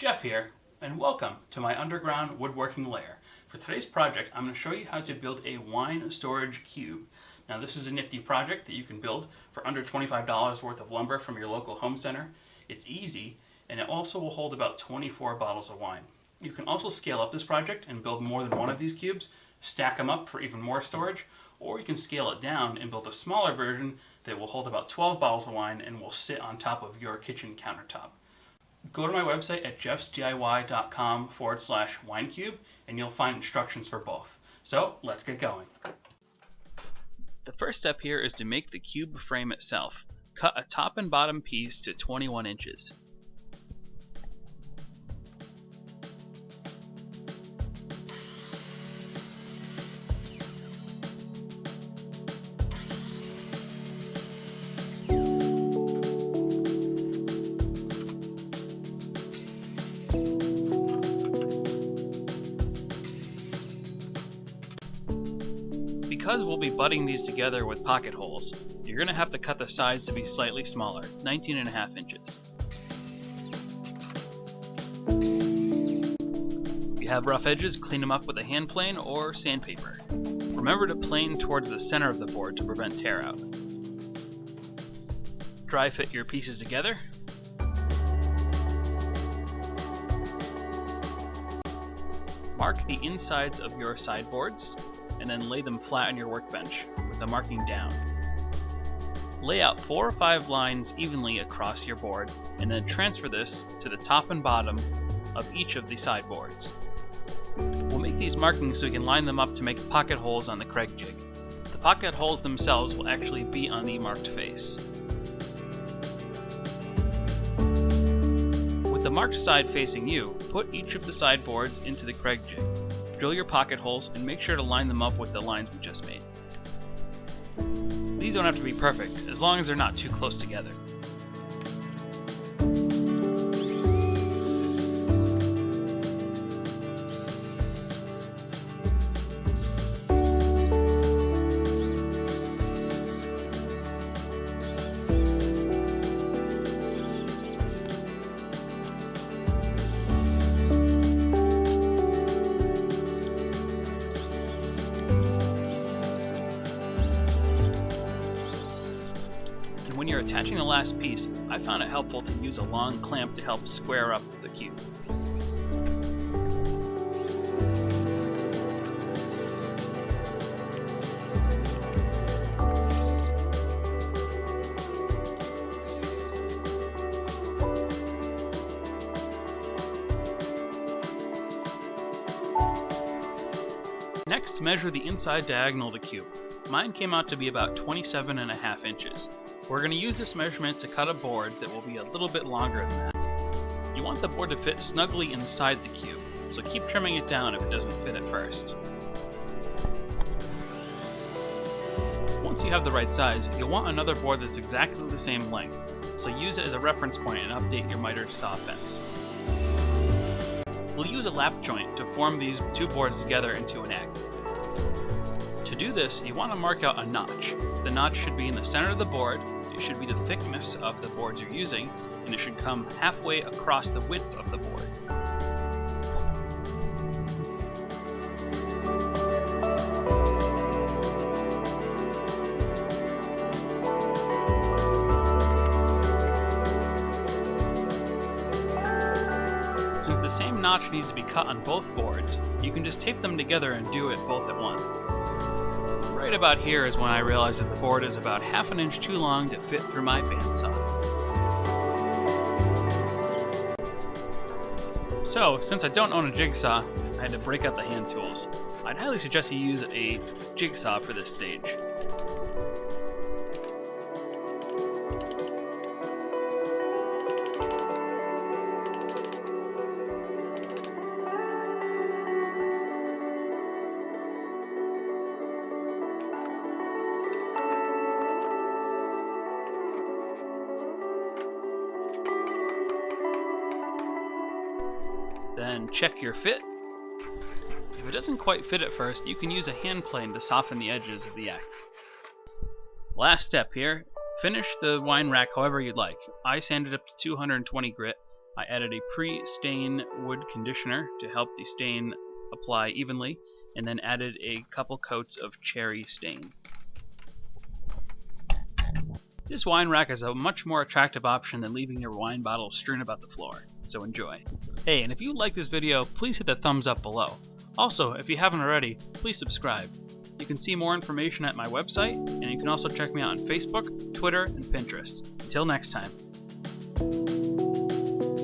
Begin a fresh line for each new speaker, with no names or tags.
Jeff here, and welcome to my underground woodworking lair. For today's project, I'm going to show you how to build a wine storage cube. Now this is a nifty project that you can build for under $25 worth of lumber from your local home center. It's easy, and it also will hold about 24 bottles of wine. You can also scale up this project and build more than one of these cubes, stack them up for even more storage, or you can scale it down and build a smaller version that will hold about 12 bottles of wine and will sit on top of your kitchen countertop. Go to my website at jeffsdiy.com/winecube and you'll find instructions for both. So let's get going. The first step here is to make the cube frame itself. Cut a top and bottom piece to 21 inches. Because we'll be butting these together with pocket holes, you're going to have to cut the sides to be slightly smaller, 19.5 inches. If you have rough edges, clean them up with a hand plane or sandpaper. Remember to plane towards the center of the board to prevent tear out. Dry fit your pieces together. Mark the insides of your sideboards, and then lay them flat on your workbench, with the marking down. Lay out 4 or 5 lines evenly across your board, and then transfer this to the top and bottom of each of the sideboards. We'll make these markings so we can line them up to make pocket holes on the Kreg jig. The pocket holes themselves will actually be on the marked face. With the marked side facing you, put each of the sideboards into the Kreg jig. Drill your pocket holes and make sure to line them up with the lines we just made. These don't have to be perfect, as long as they're not too close together. When you're attaching the last piece, I found it helpful to use a long clamp to help square up the cube. Next, measure the inside diagonal of the cube. Mine came out to be about 27.5 inches. We're going to use this measurement to cut a board that will be a little bit longer than that. You want the board to fit snugly inside the cube, so keep trimming it down if it doesn't fit at first. Once you have the right size, you'll want another board that's exactly the same length, so use it as a reference point and update your miter saw fence. We'll use a lap joint to form these two boards together into an egg. To do this, you want to mark out a notch. The notch should be in the center of the board, it should be the thickness of the boards you're using, and it should come halfway across the width of the board. Since the same notch needs to be cut on both boards, you can just tape them together and do it both at once. Right about here is when I realized that the board is about half an inch too long to fit through my bandsaw. So, since I don't own a jigsaw, I had to break out the hand tools. I'd highly suggest you use a jigsaw for this stage. Then check your fit. If it doesn't quite fit at first, you can use a hand plane to soften the edges of the X. Last step here, finish the wine rack however you'd like. I sanded up to 220 grit, I added a pre-stain wood conditioner to help the stain apply evenly, and then added a couple coats of cherry stain. This wine rack is a much more attractive option than leaving your wine bottles strewn about the floor, so enjoy. Hey, and if you like this video, please hit the thumbs up below. Also, if you haven't already, please subscribe. You can see more information at my website, and you can also check me out on Facebook, Twitter, and Pinterest. Until next time.